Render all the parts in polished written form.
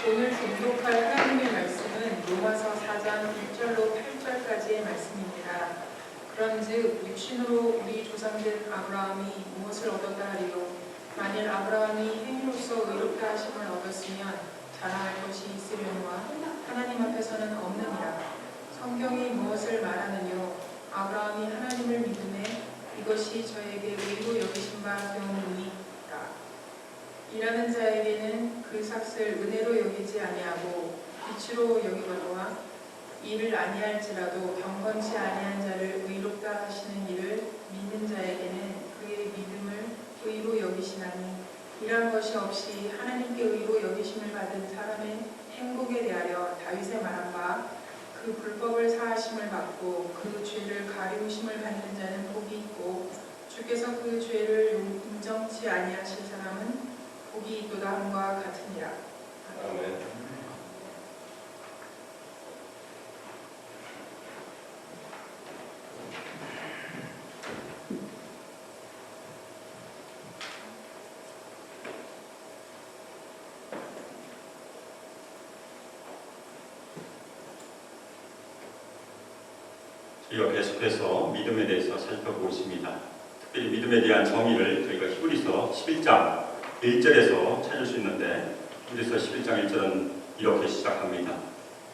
오늘 공독할 하나님의 말씀은 로마서 4장 1절로 8절까지의 말씀입니다. 그런즉 육신으로 우리 조상된 아브라함이 무엇을 얻었다 하리요? 만일 아브라함이 행위로서 의롭다 하심을 얻었으면 자랑할 것이 있으려니와 하나님 앞에서는 없느니라. 성경이 무엇을 말하느뇨? 아브라함이 하나님을 믿음에 이것이 저에게 의로 여기신 바 되었느니라. 일하는 자에게는 그 삭을 은혜로 여기지 아니하고 빛으로 여기거니와 이를 아니할지라도 경건치 아니한 자를 의롭다 하시는 이를 믿는 자에게는 그의 믿음을 의로 여기시나니 이러한 것이 없이 하나님께 의로 여기심을 받은 사람의 행복에 대하여 다윗의 말한 바 그 불법을 사하심을 받고 그 죄를 가리우심을 받는 자는 복이 있고 주께서 그 죄를 인정치 아니하실 사람은 복이 있도다 함과 같으니라. 아멘. 저희가 계속해서 믿음에 대해서 살펴보고 있습니다. 특별히 믿음에 대한 정의를 저희가 히브리서 11장 1절에서 찾을 수 있는데, 히브리서 11장 1절은 이렇게 시작합니다.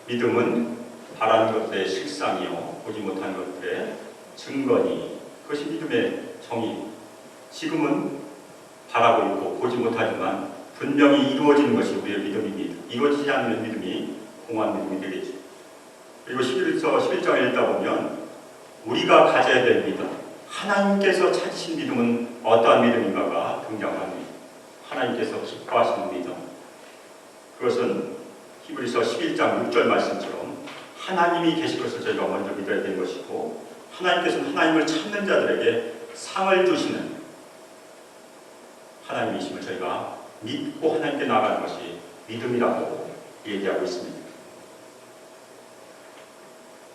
믿음은 바라는 것들의 실상이요 보지 못한 것들의 증거니. 그것이 믿음의 정의. 지금은 바라고 있고 보지 못하지만 분명히 이루어지는 것이 우리의 믿음입니다. 이루어지지 않는 믿음이 공허한 믿음이 되겠죠. 그리고 히브리서 11장을 읽다 보면 우리가 가져야 될 믿음, 하나님께서 찾으신 믿음은 어떠한 믿음인가가 등장합니다. 하나님께서 기뻐하시는 믿음. 그것은 히브리서 11장 6절 말씀처럼 하나님이 계신 것을 저희가 먼저 믿어야 되는 것이고, 하나님께서는 하나님을 찾는 자들에게 상을 주시는 하나님이심을 저희가 믿고 하나님께 나아가는 것이 믿음이라고 얘기하고 있습니다.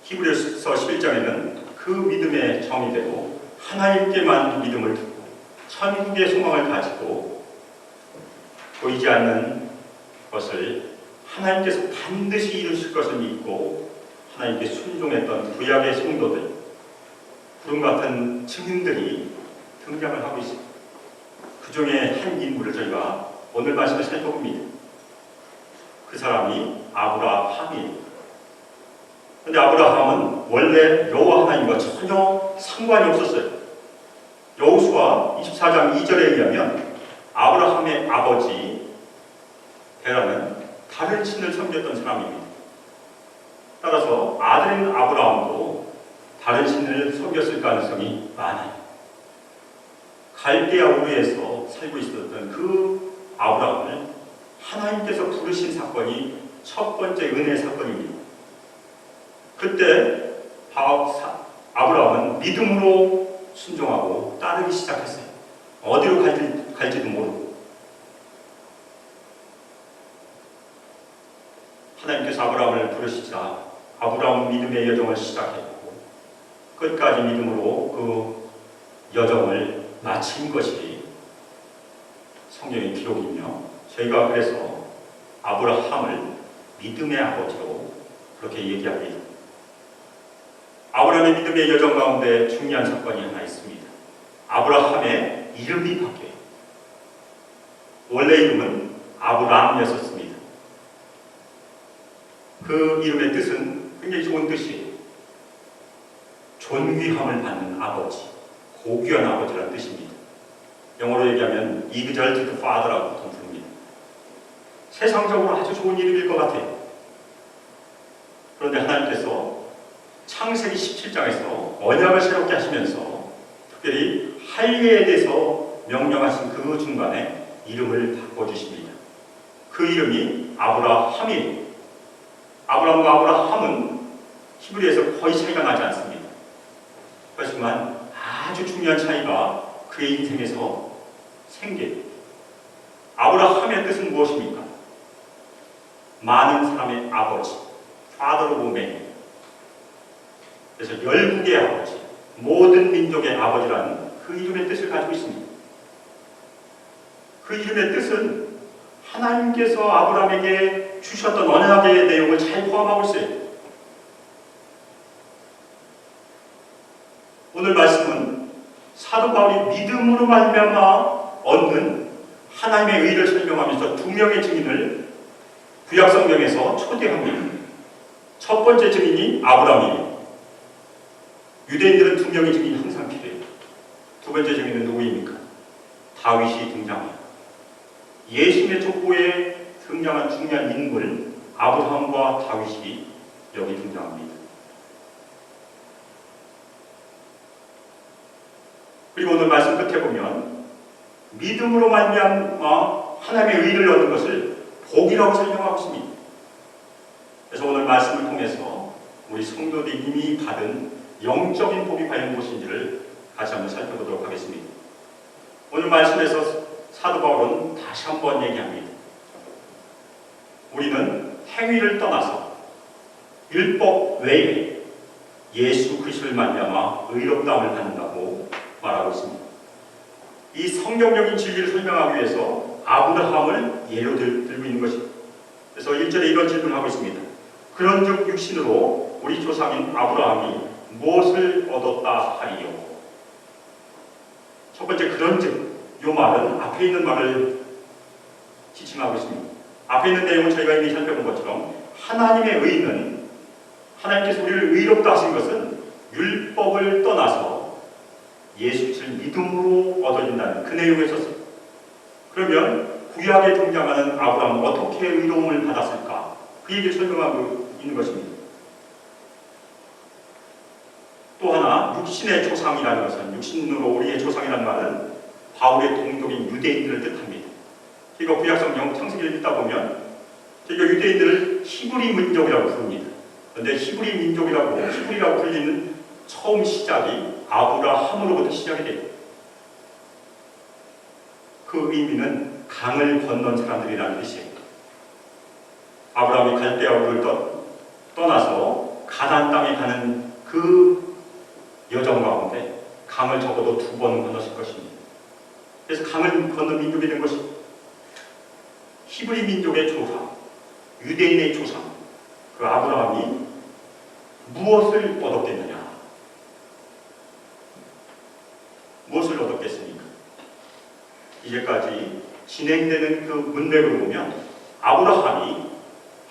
히브리서 11장에는 그 믿음의 정의대로 하나님께만 믿음을 두고 천국의 소망을 가지고 보이지 않는 것을 하나님께서 반드시 이루실 것을 믿고 하나님께 순종했던 구약의 성도들, 구름 같은 증인들이 등장을 하고 있습니다. 그 중에 한 인물을 저희가 오늘 말씀에 살펴봅니다. 그 사람이 아브라함이에요. 그런데 아브라함은 원래 여호와 하나님과 전혀 상관이 없었어요. 여호수아 24장 2절에 의하면 아브라함의 아버지 데라는 다른 신을 섬겼던 사람입니다. 따라서 아들인 아브라함도 다른 신을 섬겼을 가능성이 많아요. 갈대아 우르에서 살고 있었던 그 아브라함을 하나님께서 부르신 사건이 첫 번째 은혜 사건입니다. 그때 아브라함은 믿음으로 순종하고 따르기 시작했어요. 어디로 갈지도 모르고. 하나님께서 아브라함을 부르시자 아브라함은 믿음의 여정을 시작했고 끝까지 믿음으로 그 여정을 마친 것이 성경의 기록이며, 저희가 그래서 아브라함을 믿음의 아버지로 그렇게 얘기합니다. 아브라함의 믿음의 여정 가운데 중요한 사건이 하나 있습니다. 아브라함의 이름이 바뀌어요. 원래 이름은 아브람이었습니다. 그 이름의 뜻은 굉장히 좋은 뜻이에요. 존귀함을 받는 아버지, 고귀한 아버지라는 뜻입니다. 영어로 얘기하면 exalted father라고 보통 부릅니다. 세상적으로 아주 좋은 이름일 것 같아요. 그런데 하나님께서 창세기 17장에서 언약을 새롭게 하시면서 특별히 할례에 대해서 명령하신 그 중간에 이름을 바꿔주십니다. 그 이름이 아브라함이에요. 아브라함과 아브라함은 히브리에서 거의 차이가 나지 않습니다. 하지만 아주 중요한 차이가 그의 인생에서 생겨요. 아브라함의 뜻은 무엇입니까? 많은 사람의 아버지, Father of many. 그래서 열국의 아버지, 모든 민족의 아버지라는 그 이름의 뜻을 가지고 있습니다. 그 이름의 뜻은 하나님께서 아브라함에게 주셨던 언약의 내용을 잘 포함하고 있어요. 오늘 말씀은 사도 바울이 믿음으로 말미암아 얻는 하나님의 의를 설명하면서 두 명의 증인을 구약 성경에서 초대합니다. 첫 번째 증인이 아브라함이에요. 유대인들은 두 명의 증인이 항상 필요해요. 두 번째 증인은 누구입니까? 다윗이 등장해요. 예수님의 족보에 등장한 중요한 인물 아브라함과 다윗이 여기 등장합니다. 그리고 오늘 말씀 끝에 보면 믿음으로 말미암아 하나님의 의를 얻는 것을 복이라고 설명하고 있습니다. 그래서 오늘 말씀을 통해서 우리 성도님이 받은 영적인 복이 과연 무엇인지를 다시 한번 살펴보도록 하겠습니다. 오늘 말씀에서 사도 바울은 다시 한번 얘기합니다. 우리는 행위를 떠나서 율법 외에 예수 그리스도를 말미암아 의롭다함을 받는다고 말하고 있습니다. 이 성경적인 진리를 설명하기 위해서 아브라함을 예로 들고 있는 것입니다. 그래서 1절에 이런 질문을 하고 있습니다. 그런즉 육신으로 우리 조상인 아브라함이 무엇을 얻었다 하리요? 첫 번째 그런즉, 이 말은 앞에 있는 말을 지칭하고 있습니다. 앞에 있는 내용은 저희가 이미 살펴본 것처럼 하나님의 의는, 하나님께서 우리를 의롭다 하신 것은 율법을 떠나서 예수 그리스도를 믿음으로 얻어진다는 그 내용에 있었습니다. 그러면 구약에 등장하는 아브라함은 어떻게 의로움을 받았을까? 그 얘기를 설명하고 있는 것입니다. 또 하나 육신의 조상이라는 것은, 육신으로 우리의 조상이라는 말은 바울의 동족인 유대인들을 뜻합니다. 저희가 구약성경 창세기를 읽다 보면 저희가 유대인들을 히브리 민족이라고 부릅니다. 그런데 히브리 민족이라고, 히브리라고 불리는 처음 시작이 아브라함으로부터 시작이 돼요. 그 의미는 강을 건넌 사람들이라는 뜻이에요. 아브라함이 갈대아우를 떠나서 가나안 땅에 가는 그 여정 가운데 강을 적어도 2번 건넜을 것입니다. 그래서 강을 건넌 민족이 된 것입니다. 히브리 민족의 조상, 유대인의 조상, 그 아브라함이 무엇을 얻었겠느냐? 무엇을 얻었겠습니까? 이제까지 진행되는 그 문맥을 보면 아브라함이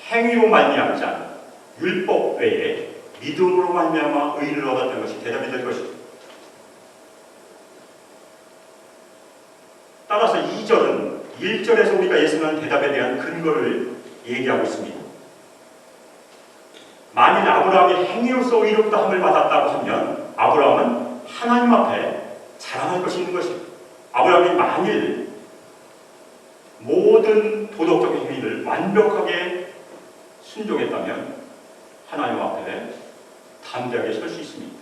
행위로 말미암지 않은 율법 외에 믿음으로 말미암아 의를 얻었다는 것이 대답이 될 것입니다. 따라서 2절은 1절에서 우리가 예상하는 대답에 대한 근거를 얘기하고 있습니다. 만일 아브라함이 행위로서 의롭다함을 받았다고 하면 아브라함은 하나님 앞에 자랑할 것이 있는 것입니다. 아브라함이 만일 모든 도덕적인 행위를 완벽하게 순종했다면 하나님 앞에 담대하게 설 수 있습니다.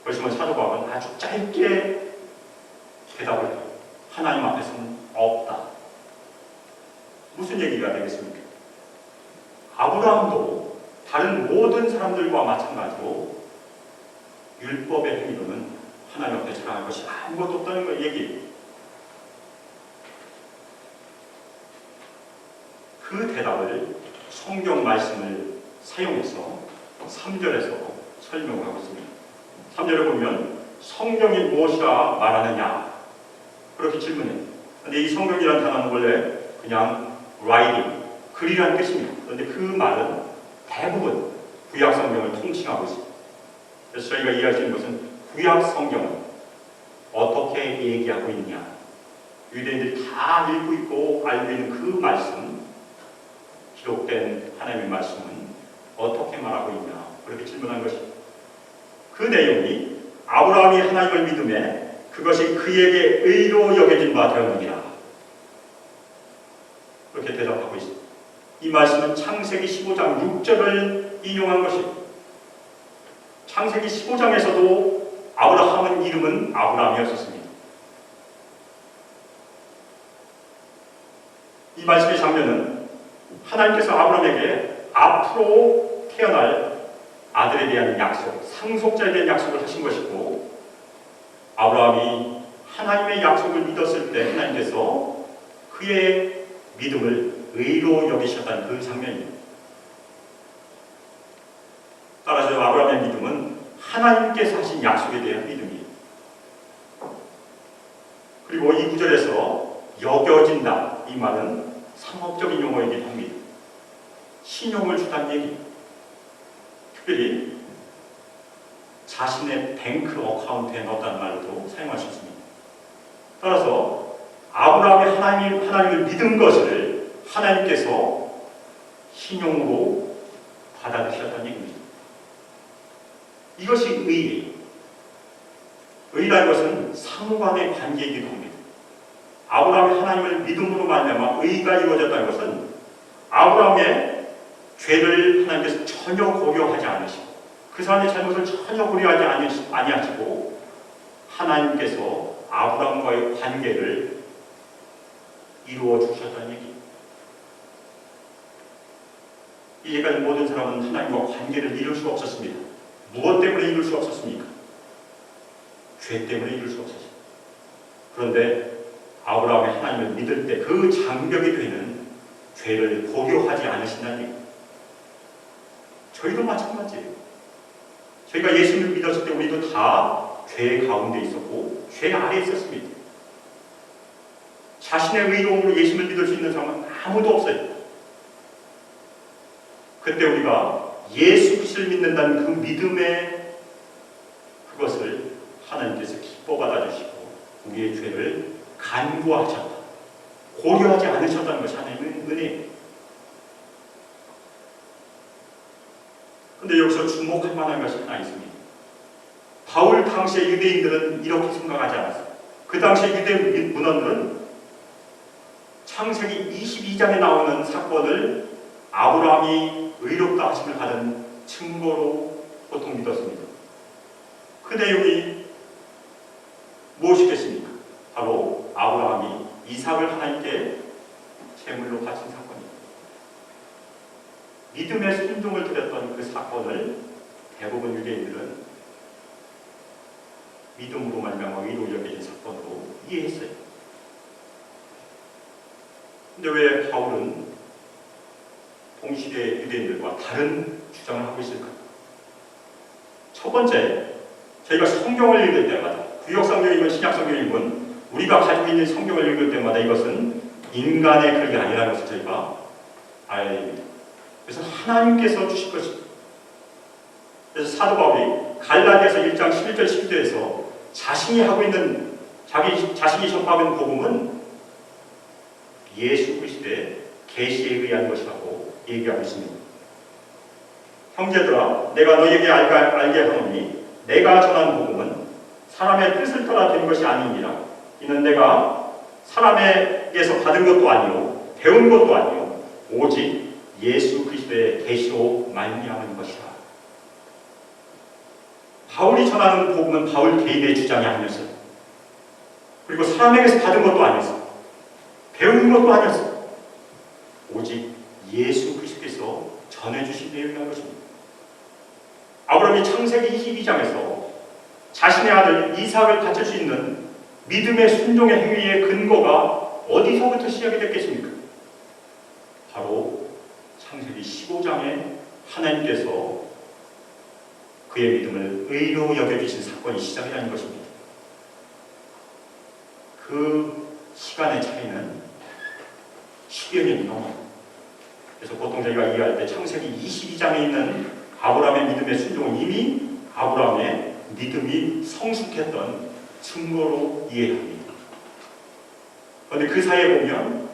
그렇지만 사도 바울은 아주 짧게 대답을 해요. 하나님 앞에서는 없다. 무슨 얘기가 되겠습니까? 아브라함도 다른 모든 사람들과 마찬가지로 율법의 행위로는 하나님 앞에 자랑할 것이 아무것도 없다는 걸 얘기해요. 그 대답을 성경 말씀을 사용해서 3절에서 설명을 하고 있습니다. 3절에 보면 성경이 무엇이라 말하느냐? 그렇게 질문해요. 그런데 이 성경이라는 단어는 원래 그냥 writing, 글이라는 뜻입니다. 그런데 그 말은 대부분 구약 성경을 통칭하고 있습니다. 그래서 저희가 이해할 수 있는 것은 구약 성경은 어떻게 얘기하고 있냐? 유대인들이 다 읽고 있고 알고 있는 그 말씀, 기록된 하나님의 말씀은 어떻게 말하고 있냐? 그렇게 질문한 것입니다. 그 내용이 아브라함이 하나님을 믿음에 그것이 그에게 의로 여겨진 바 되었느니라. 그렇게 대답하고 있습니다. 이 말씀은 창세기 15장 6절을 인용한 것입니다. 창세기 15장에서도 아브라함은 이름은 아브라함이었습니다. 이 말씀의 장면은 하나님께서 아브라함에게 앞으로 태어날 아들에 대한 약속, 상속자에 대한 약속을 하신 것이고, 아브라함이 하나님의 약속을 믿었을 때 하나님께서 그의 믿음을 의로 여기셨다는 그 장면입니다. 따라서 아브라함의 믿음은 하나님께서 하신 약속에 대한 믿음이에요. 그리고 이 구절에서 여겨진다, 이 말은 상업적인 용어이긴 합니다. 신용을 주다는 얘기. 특별히 자신의 뱅크 어카운트에 넣었다는 말도 사용할 수 있습니다. 따라서 아브라함이 하나님을 믿은 것을 하나님께서 신용으로 받아들이셨다는 얘기입니다. 이것이 의예요. 의라는 것은 상호간의 관계이기도 합니다. 아브라함이 하나님을 믿음으로 말미암아 의가 이루어졌다는 것은 아브라함의 죄를 하나님께서 전혀 고려하지 않으시고 그 사람의 잘못을 전혀 고려하지 아니하시고 하나님께서 아브라함과의 관계를 이루어 주셨다는 얘기입니다. 이제까지 모든 사람은 하나님과 관계를 이룰 수 없었습니다. 무엇 때문에 이룰 수 없었습니까? 죄 때문에 이룰 수 없었습니다. 그런데 아브라함이 하나님을 믿을 때 그 장벽이 되는 죄를 고려하지 않으신다는 얘기입니다. 저희도 마찬가지예요. 저희가 예수님을 믿었을 때 우리도 다 죄 가운데 있었고 죄 아래에 있었습니다. 자신의 의로움으로 예수님을 믿을 수 있는 사람은 아무도 없어요. 그때 우리가 예수 그리스도를 믿는다는 그 믿음의 그것을 하나님께서 기뻐 받아주시고 우리의 죄를 간구하셨다, 고려하지 않으셨다는 것이 하나님의 은혜예요. 그런데 여기서 주목할 만한 것이 하나 있습니다. 바울 당시의 유대인들은 이렇게 생각하지 않았어요. 그 당시의 유대 문헌들은 창세기 22장에 나오는 사건을 아브라함이 의롭다 하심을 받은 증거로 보통 믿었습니다. 그 내용이 무엇이겠습니까? 바로 아브라함이 이삭을 하나님께 제물로 바친 사건입니다. 믿음의 순종을 드렸던 그 사건을 대부분 유대인들은 믿음으로 말미암아 의로 여겨진 사건으로 이해했어요. 근데 왜 바울은 동시대 유대인들과 다른 주장을 하고 있을까? 첫 번째, 저희가 성경을 읽을 때마다 구역성경이건 신약성경이건 우리가 가지고 있는 성경을 읽을 때마다 이것은 인간의 글이 아니라는 것을 저희가 알아야 됩니다. 그래서 하나님께서 주실 것입니다. 그래서 사도 바울이 갈라디아서 1장 11절 12절에서 자신이 하고 있는 자신이 전파하는 복음은 예수 그리스도의 계시에 의한 것이라고 얘기하고 있습니다. 형제들아, 내가 너희에게 알게 하노니 내가 전한 복음은 사람의 뜻을 따라 된 것이 아니니라. 이는 내가 사람에게서 받은 것도 아니요 배운 것도 아니요 오직 예수 그리스도의 계시로 말미암은 것이라. 바울이 전하는 복음은 바울 개인의 주장이 아니었어요. 그리고 사람에게서 받은 것도 아니었어요. 배운 것도 아니었어요. 오직 예수 그리스도께서 전해주신 내용이라는 것입니다. 아브라함이 창세기 22장에서 자신의 아들 이삭을 바칠 수 있는 믿음의 순종의 행위의 근거가 어디서부터 시작이 됐겠습니까? 바로 창세기 15장에 하나님께서 그의 믿음을 의로 여겨주신 사건이 시작이라는 것입니다. 그 시간의 차이는 10여 년이 넘어요. 그래서 보통 저희가 이해할 때 창세기 22장에 있는 아브라함의 믿음의 순종은 이미 아브라함의 믿음이 성숙했던 증거로 이해합니다. 그런데 그 사이에 보면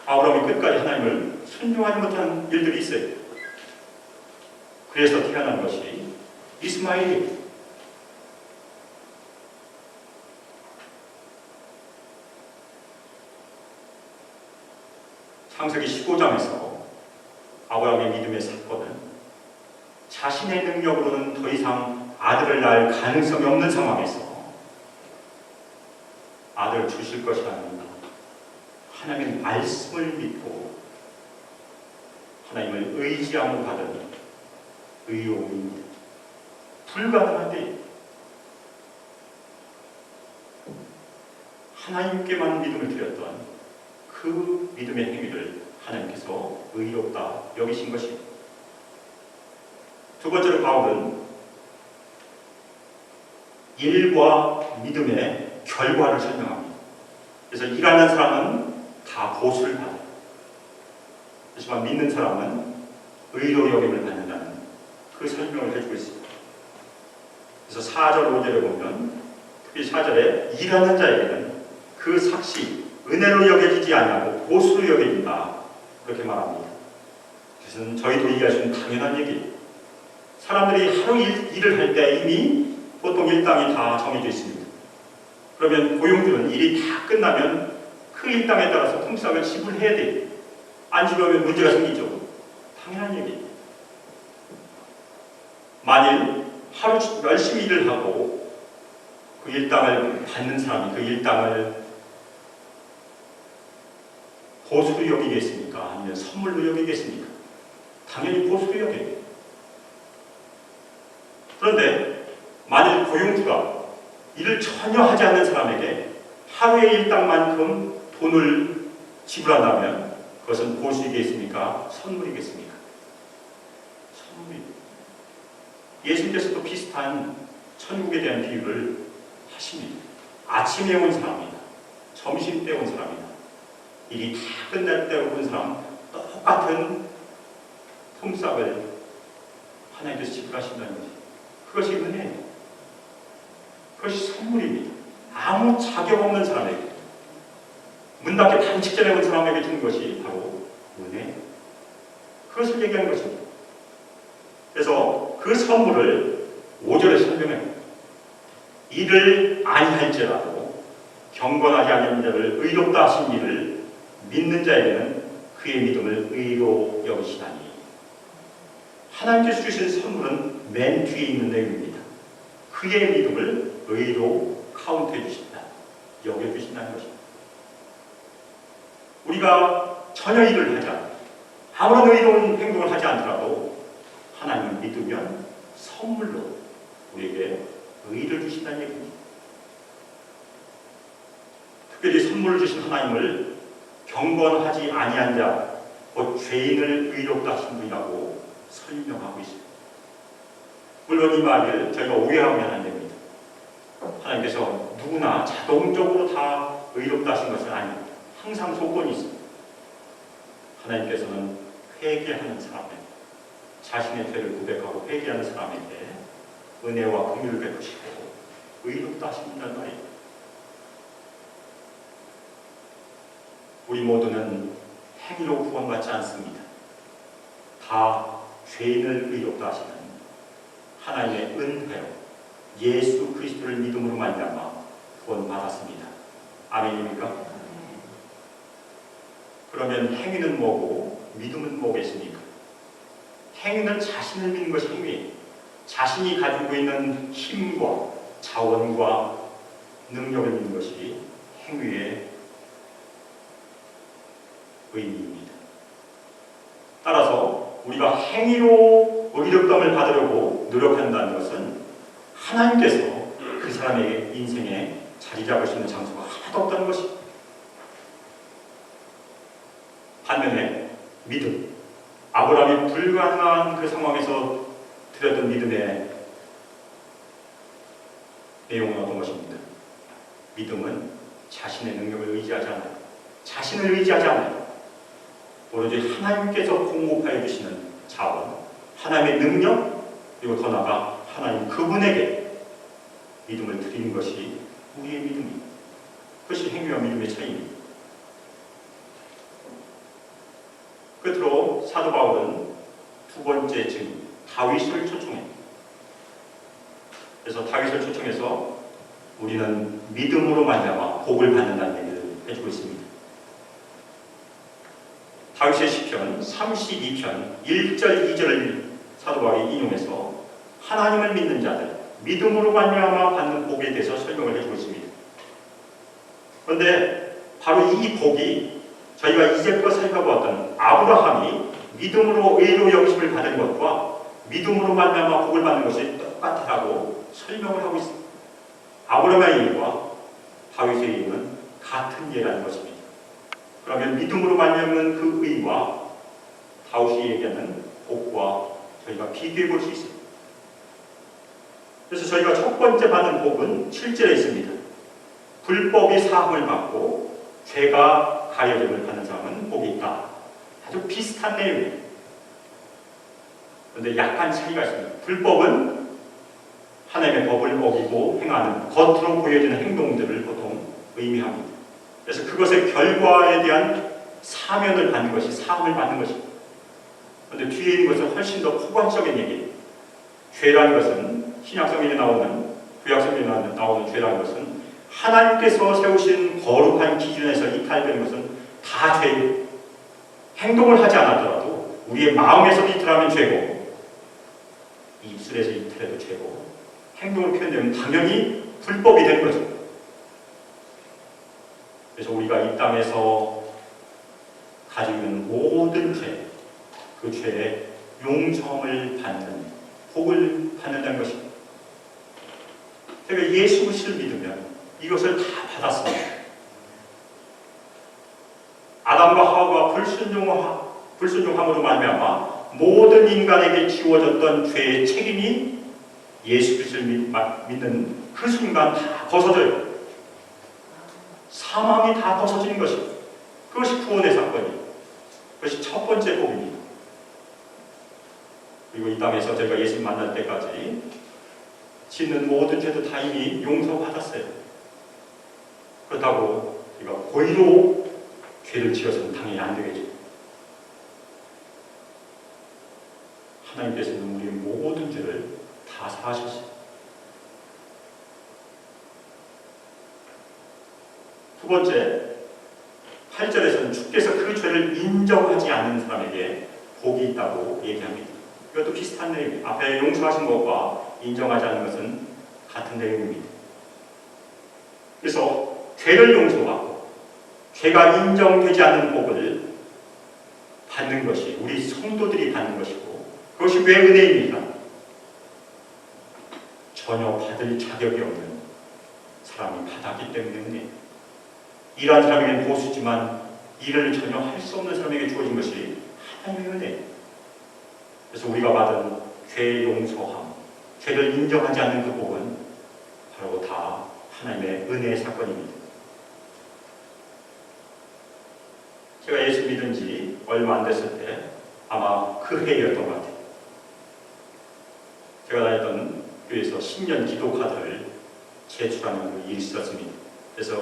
아브라함이 끝까지 하나님을 순종하지 못한 일들이 있어요. 그래서 태어난 것이 이스마엘이에요. 창세기 15장에서 아브라함의 믿음의 사건은 자신의 능력으로는 더 이상 아들을 낳을 가능성이 없는 상황에서 아들을 주실 것이라는 하나님의 말씀을 믿고 하나님을 의지함으로 받은 의로움입니다. 불가능한데 하나님께만 믿음을 드렸던 그 믿음의 행위를 하나님께서 의롭다 여기신 것입니다. 두 번째로 바울은 일과 믿음의 결과를 설명합니다. 그래서 일하는 사람은 다 보수를 받아요. 하지만 믿는 사람은 의로 여김을 받는다는 그 설명을 해주고 있습니다. 그래서 4절 5절에 보면 특히 4절에 일하는 자에게는 그 삭시 은혜로 여겨지지 아니하고 보수로 여겨진다 그렇게 말합니다. 그것은 저희도 이해할 수 있는 당연한 얘기예요. 사람들이 하루 일을 할 때 이미 보통 일당이 다 정해져 있습니다. 그러면 고용주는 일이 다 끝나면 그 일당에 따라서 통장을 지불해야 돼요. 안 지불하면 문제가 생기죠. 당연한 얘기예요. 만일 하루 열심히 일을 하고 그 일당을 받는 사람이 그 일당을 보수로 여기겠습니까? 아니면 선물로 여기겠습니까? 당연히 보수로 여겨요. 그런데 만일 고용주가 일을 전혀 하지 않는 사람에게 하루의 일당만큼 돈을 지불한다면 그것은 보수이겠습니까? 선물이겠습니까? 선물입니다. 예수님께서도 비슷한 천국에 대한 비유를 하십니다. 아침에 온 사람이다. 점심 때 온 사람이다. 일이 다 끝날 때 온 사람 똑같은 품삯을 하나님께서 지불하신다는 거지. 그것이 은혜예요. 그것이 선물입니다. 아무 자격 없는 사람에게 문 닫기 바로 직전에 온 사람에게 주는 것이 바로 은혜예요. 그것을 얘기하는 것입니다. 그래서 그 선물을 5절에 설명해요. 이를 아니할지라도 경건하지 아니한 자를 의롭다 하신 이를 믿는 자에게는 그의 믿음을 의로 여기시다니. 하나님께서 주신 선물은 맨 뒤에 있는 내용입니다. 그의 믿음을 의로 카운트해 주신다. 여겨주신다는 것입니다. 우리가 전혀 일을 하지 않고 아무런 의로운 행동을 하지 않더라도 하나님을 믿으면 선물로 우리에게 의를 주신다는 얘기입니다. 특별히 선물을 주신 하나님을 경건하지 아니한 자, 곧 죄인을 의롭다 하신 분이라고 설명하고 있습니다. 물론 이 말을 저희가 오해하면 안 됩니다. 하나님께서 누구나 자동적으로 다 의롭다 하신 것은 아닙니다. 항상 조건이 있습니다. 하나님께서는 회개하는 사람에게, 자신의 죄를 고백하고 회개하는 사람에게 은혜와 긍휼을 베푸시고 의롭다 하신다는 말이에요. 우리 모두는 행위로 구원받지 않습니다. 다 죄인을 의롭다 하시는 하나님의 은혜로 예수 그리스도를 믿음으로 말미암아 구원받았습니다. 아멘입니까? 그러면 행위는 뭐고 믿음은 뭐겠습니까? 행위는 자신을 믿는 것이 행위예요. 자신이 가지고 있는 힘과 자원과 능력을 믿는 것이 행위의 의미입니다. 따라서 우리가 행위로 의롭다함을 받으려고 노력한다는 것은 하나님께서 그 사람의 인생에 자리 잡을 수 있는 장소가 하나도 없다는 것입니다. 반면에 믿음, 아브라함이 불가능한 그 상황에서 드렸던 믿음의 내용은 어떤 것입니까? 믿음은 자신의 능력을 의지하지 않아요. 자신을 의지하지 않아요. 오로지 하나님께서 공급하여 주시는 자원, 하나님의 능력, 그리고 더 나아가 하나님 그분에게 믿음을 드리는 것이 우리의 믿음입니다. 그것이 행위와 믿음의 차이입니다. 끝으로 사도 바울은 두 번째 증인 다윗을 초청해요. 그래서 다윗을 초청해서 우리는 믿음으로 말미암아 복을 받는다는 얘기를 해주고 있습니다. 다윗의 시편 32편 1절 2절을 사도 바울이 인용해서 하나님을 믿는 자들 믿음으로 말미암아 받는 복에 대해서 설명을 해주고 있습니다. 그런데 바로 이 복이 저희가 이제껏 살펴보았던 아브라함이 믿음으로 의로 여기심을 받은 것과 믿음으로 말미암아 복을 받는 것이 똑같다고 설명을 하고 있습니다. 아브라함의 일과 다윗의 일은 같은 예라는 것입니다. 그러면 믿음으로 말미암는 그 의와 다윗이 얘기하는 복과 저희가 비교해 볼 수 있습니다. 그래서 저희가 첫 번째 받는 복은 7절에 있습니다. 불법이 사함을 받고 죄가 가려짐을 받는 사람은 복이 있다. 아주 비슷한 내용이에요. 그런데 약간 차이가 있습니다. 불법은 하나님의 법을 어기고 행하는 겉으로 보여지는 행동들을 보통 의미합니다. 그래서 그것의 결과에 대한 사면을 받는 것이 사함을 받는 것입니다. 그런데 뒤에 있는 것은 훨씬 더 포괄적인 얘기예요. 죄라는 것은 신약성경에 나오는 구약성경에 나오는 죄라는 것은 하나님께서 세우신 거룩한 기준에서 이탈되는 것은 다 죄예요. 행동을 하지 않았더라도 우리의 마음에서 이탈하면 죄고 입술에서 이탈해도 죄고 행동을 표현되면 당연히 불법이 되는 거죠. 그래서 우리가 이 땅에서 가지고 있는 모든 죄, 그 죄의 용서함을 받는 복을 받는다는 것입니다. 제가 예수 그리스도를 믿으면 이것을 다 받았습니다. 아담과 하와가 불순종함으로 말미암아 모든 인간에게 지워졌던 죄의 책임이 예수 그리스도를 믿는 그 순간 다 벗어져요. 사망이 다 벗어지는 것입니다. 그것이 구원의 사건이에요. 그것이 첫 번째 복입니다. 그리고 이 땅에서 저희가 예수 만날 때까지 짓는 모든 죄도 다 이미 용서받았어요. 그렇다고 우리가 고의로 죄를 지어서는 당연히 안 되겠죠. 하나님께서는 우리의 모든 죄를 다 사하셨어요. 두 번째, 8절에서는 주께서 그 죄를 인정하지 않는 사람에게 복이 있다고 얘기합니다. 이것도 비슷한 내용입니다. 앞에 용서하신 것과 인정하지 않는 것은 같은 내용입니다. 그래서 죄를 용서하고 죄가 인정되지 않는 복을 받는 것이 우리 성도들이 받는 것이고 그것이 왜 은혜입니까? 전혀 받을 자격이 없는 사람이 받았기 때문에 은혜입니다. 일한 사람에게는 보수지만 일을 전혀 할 수 없는 사람에게 주어진 것이 하나님의 은혜입니다. 그래서 우리가 받은 죄의 용서함, 죄를 인정하지 않는 그 복은 바로 다 하나님의 은혜의 사건입니다. 제가 예수 믿은 지 얼마 안 됐을 때 아마 그 해였던 것 같아요. 제가 다녔던 교회에서 신년 기도 카드를 제출하는 일이 있었습니다. 그래서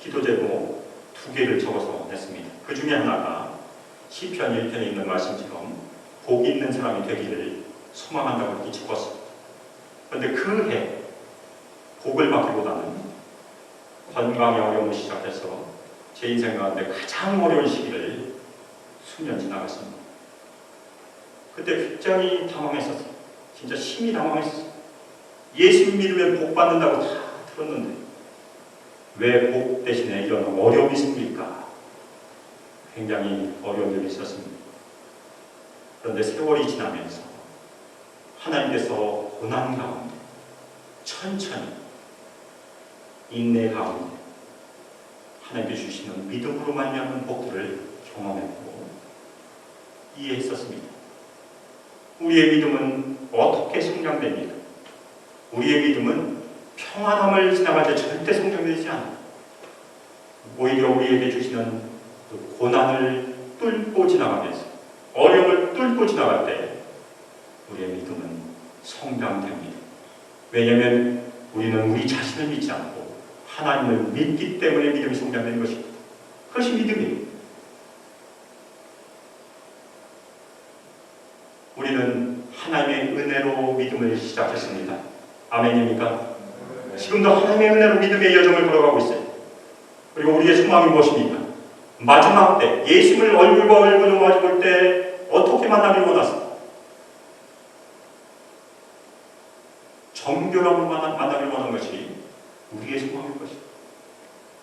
기도 제목 2개를 적어서 냈습니다. 그 중에 하나가 시편 1편에 있는 말씀처럼 복 있는 사람이 되기를 소망한다고 이렇게 적었습니다. 그런데 그 해 복을 받기보다는 건강의 어려움을 시작해서 제 인생 가운데 가장 어려운 시기를 수년 지나갔습니다. 그때 굉장히 당황했었어요. 진짜 심히 당황했었어요. 예수 믿으면 복 받는다고 다 들었는데 왜 복 대신에 이런 어려움이 있습니까? 굉장히 어려운 일이 있었습니다. 그런데 세월이 지나면서 하나님께서 고난 가운데 천천히 인내 가운데 하나님께 주시는 믿음으로 말미암은 복들을 경험했고 이해했었습니다. 우리의 믿음은 어떻게 성장됩니까? 우리의 믿음은 평안함을 지나갈 때 절대 성장되지 않아요. 오히려 우리에게 주시는 그 고난을 뚫고 지나가면서 어려움을 뚫고 지나갈 때 우리의 믿음은 성장됩니다. 왜냐하면 우리는 우리 자신을 믿지 않고 하나님을 믿기 때문에 믿음이 성장되는 것입니다. 그것이 믿음이에요. 우리는 하나님의 은혜로 믿음을 시작했습니다. 아멘입니까? 지금도 하나님의 은혜로 믿음의 여정을 걸어가고 있어요. 그리고 우리의 소망이 무엇입니까? 마지막 때 예수님을 얼굴과 얼굴로 마주볼 때 어떻게 만나길 원하십니까? 정결함으로 만나길 원하는 것이 우리의 소망일 것입니다.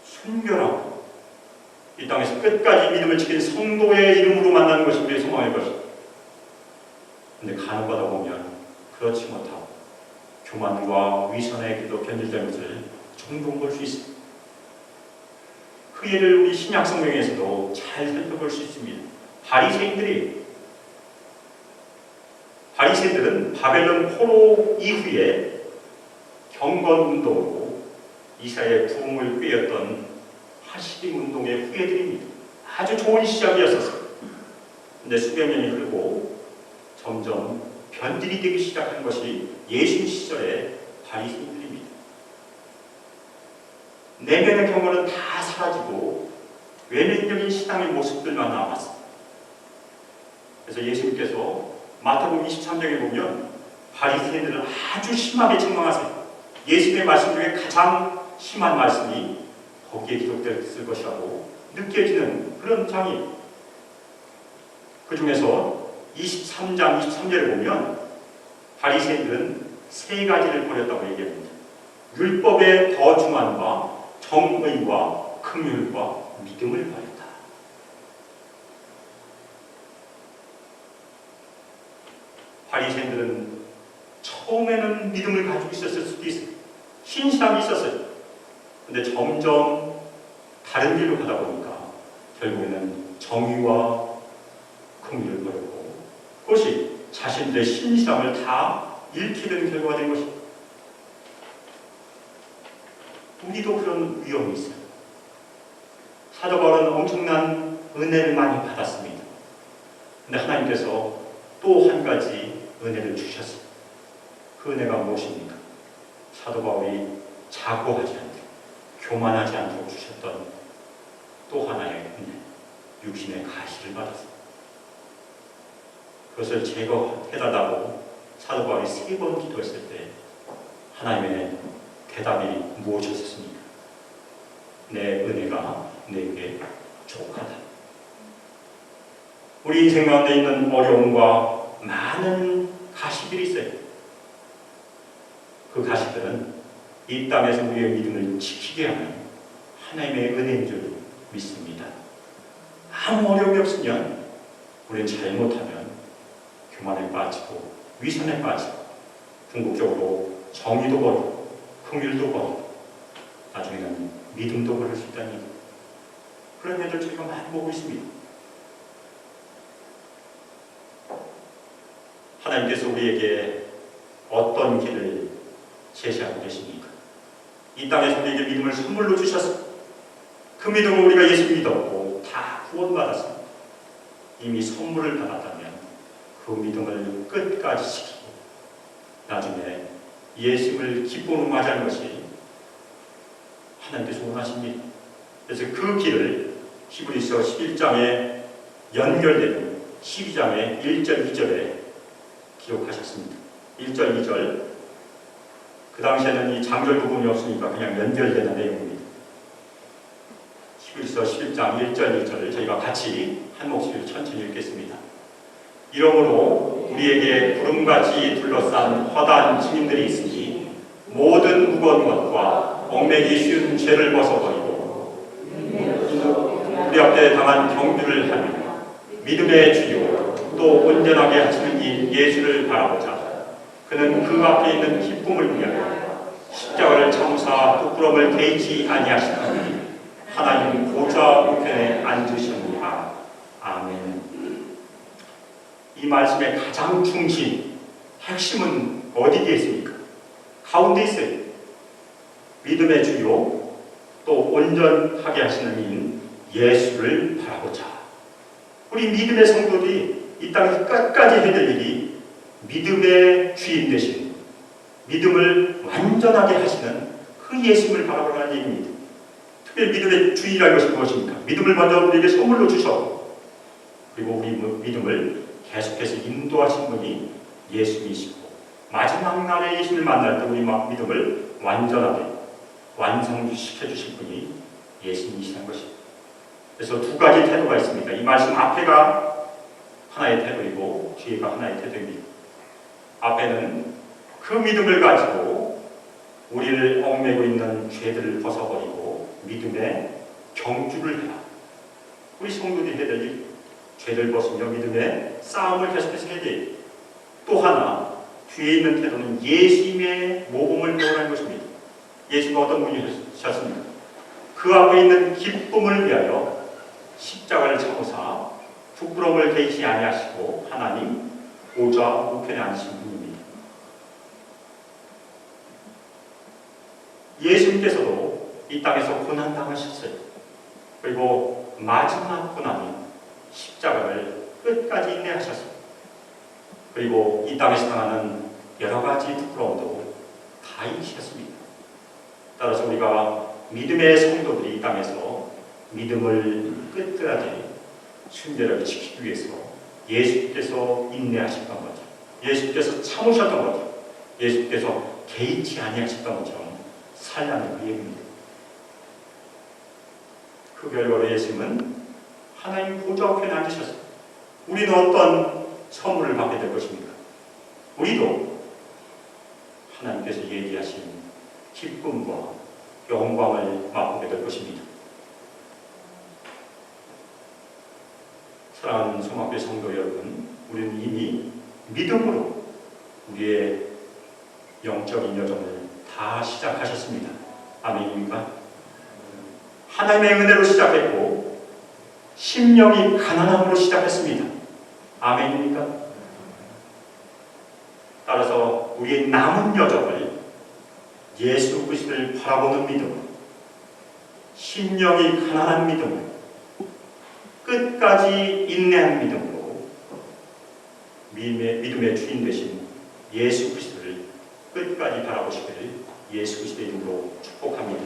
순결함, 이 땅에서 끝까지 믿음을 지킨 성도의 이름으로 만나는 것이 우리의 소망일 것입니다. 그런데 간혹가다 보면 그렇지 못하고 교만과 위선에게도 변질된 것을 종종 볼 수 있습니다. 그 예를 우리 신약 성경에서도 잘 살펴볼 수 있습니다. 바리새인들은 바벨론 포로 이후에 경건운동으로 이스라엘의 부흥을 꾀었던 하시림 운동의 후예들입니다. 아주 좋은 시작이었었어요. 근데 수백 년이 흐르고 점점 변질이 되기 시작한 것이 예수 시절의 바리새인들입니다. 내면의 경건은 다 사라지고 외면적인 신앙의 모습들만 남았어요. 그래서 예수님께서 마태복음 23장에 보면 바리새인들을 아주 심하게 책망하세요. 예수님의 말씀 중에 가장 심한 말씀이 거기에 기록되었을 것이라고 느껴지는 그런 장이에요. 그 중에서 23장 23절에 보면 바리새인들은 세 가지를 버렸다고 얘기합니다. 율법의 더중함과 정의와 긍휼과 믿음을 버렸다. 바리새인들은 처음에는 믿음을 가지고 있었을 수도 있어요. 신실함이 있었어요. 근데 점점 다른 길로 가다 보니까 결국에는 정의와 긍휼을 버렸고 그것이 자신들의 신실함을 다 잃게 되는 결과가 된 것입니다. 우리도 그런 위험이 있어요. 사도 바울은 엄청난 은혜를 많이 받았습니다. 근데 하나님께서 또 한 가지 은혜를 주셨어요. 그 은혜가 무엇입니까? 사도 바울이 자고하지 않도록, 교만하지 않도록 주셨던 또 하나의 은혜, 육신의 가시를 받았습니다. 그것을 제거해달라고 사도 바울이 3번 기도했을 때 하나님의 대답이 무엇이었습니까? 내 은혜가 내게 족하다. 우리 인생 가운데 있는 어려움과 많은 가시들이 있어요. 그 가시들은 이 땅에서 우리의 믿음을 지키게 하는 하나님의 은혜인 줄 믿습니다. 아무 어려움이 없으면 우리는 잘못하면 교만에 빠지고 위선에 빠지고 궁극적으로 정의도 버리고 긍휼도 버리고 나중에는 믿음도 버릴 수 있다는 얘기. 그런 일들 저희가 많이 보고 있습니다. 하나님께서 우리에게 어떤 길을 제시하고 계십니까? 이 땅에서 우리에게 믿음을 선물로 주셨습니다. 그 믿음을 우리가 예수 믿었고 다 구원받았습니다. 이미 선물을 받았다면 그 믿음을 끝까지 지키고 나중에 예수를 기쁨으로 맞이하는 것이 하나님께서 원하십니다. 그래서 그 길을 히브리서 11장에 연결되는 12장의 1절 2절에 기록하셨습니다. 1절 2절 그 당시에는 이 장절 부분이 없으니까 그냥 연결되는 내용입니다. 히브리서 11장 1절 2절을 저희가 같이 한 목소리로 천천히 읽겠습니다. 이러므로 우리에게 구름같이 둘러싼 허다한 증인들이 있으니 모든 무거운 것과 얽매기 쉬운 죄를 벗어버리고 우리 앞에 당한 경주를 하며 믿음의 주요 또 온전하게 하시는 이 예수를 바라보자. 그는 그 앞에 있는 기쁨을 위하여 십자가를 참사 부끄러움을 개의치 아니하시더니 하나님 보좌 우편에 앉으셨느니라. 아멘. 이 말씀의 가장 중심, 핵심은 어디에 있습니까? 가운데 있어요. 믿음의 주요 또 온전하게 하시는 이인 예수를 바라보자. 우리 믿음의 성도들이 이 땅에서 끝까지 해야 될 일이 믿음의 주인 되신, 믿음을 완전하게 하시는 그 예수님을 바라보라는 얘기입니다. 특별히 믿음의 주인이라는 것이 무엇입니까? 믿음을 먼저 우리에게 선물로 주셨고 그리고 우리 믿음을 계속해서 인도하신 분이 예수님이시고 마지막 날에 예수님을 만날 때 우리 믿음을 완전하게 완성시켜 주실 분이 예수님이시라는 것입니다. 그래서 두 가지 태도가 있습니다. 이 말씀 앞에가 하나의 태도이고 뒤에가 하나의 태도입니다. 앞에는 그 믿음을 가지고 우리를 얽매고 있는 죄들을 벗어버리고 믿음의 경주를 해라. 우리 성도들이 해야 될 일, 죄를 벗으며 믿음의 싸움을 계속해서 해야 돼요. 또 하나 뒤에 있는 태도는 예수님의 모범을 배우라는 것입니다. 예수님은 어떤 분이셨습니까? 그 그 앞에 있는 기쁨을 위하여 십자가를 참으사 부끄러움을 개의치 아니하시고 하나님 보좌 우편에 앉으신 분입니다. 예수님께서도 이 땅에서 고난당하셨어요. 그리고 마지막 고난인 십자가를 끝까지 인내하셨습니다. 그리고 이 땅에서 당하는 여러 가지 부끄러움도 다 이기셨습니다. 따라서 우리가 믿음의 성도들이 이 땅에서 믿음을 끝까지 순결하게 지키기 위해서 예수께서 인내하셨던 거죠. 예수께서 참으셨던 거죠. 예수께서 개의치 아니하셨던 것처럼 살라는 그 얘기입니다. 그 결과로 예수님은 하나님 보좌 우편에 앉으셨습니다. 우리는 어떤 선물을 받게 될 것입니까? 우리도 하나님께서 얘기하신 기쁨과 영광을 맛보게 될 것입니다. 사랑하는 소망교회 성도 여러분, 우리는 이미 믿음으로 우리의 영적인 여정을 다 시작하셨습니다. 아멘입니까? 하나님의 은혜로 시작했고 심령이 가난함으로 시작했습니다. 아멘입니까? 따라서 우리의 남은 여정을 예수 그리스도를 바라보는 믿음, 심령이 가난한 믿음, 끝까지 인내하는 믿음으로 믿음의 주인 되신 예수 그리스도를 끝까지 바라보시기를 예수 그리스도의 이름으로 축복합니다.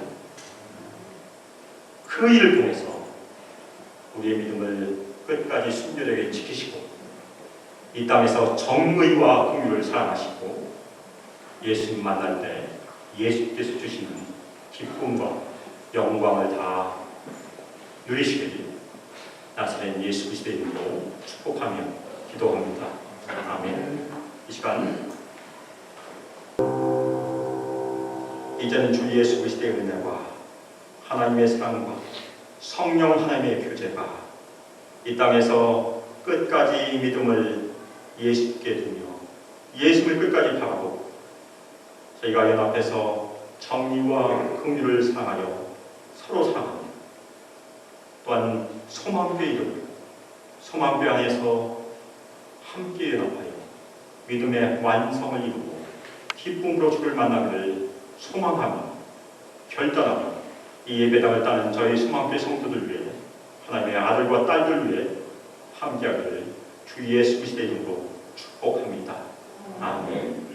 그 일을 통해서 우리의 믿음을 끝까지 순결하게 지키시고 이 땅에서 정의와 긍휼을 사랑하시고 예수님 만날 때 예수께서 주시는 기쁨과 영광을 다 누리시길 나사렛 예수 그리스도의 이름으로 축복하며 기도합니다. 아멘. 이 시간 이제는 주 예수 그리스도의 은혜와 하나님의 사랑과 성령 하나님의 교제가 이 땅에서 끝까지 믿음을 예수께 두며 예수를 끝까지 바라보고 저희가 연합해서 정의와 긍휼을 사랑하여 서로 사랑합니다. 또한 소망교회 이름 소망교회 안에서 함께 연합하여 믿음의 완성을 이루고 기쁨으로 주를 만나기를 소망하며 결단하며 이 예배당을 따는 저희 소망교회 성도들 위해 하나님의 아들과 딸들 위해 함께하기를 주 예수 그리스도의 이름으로 축복합니다. 아멘.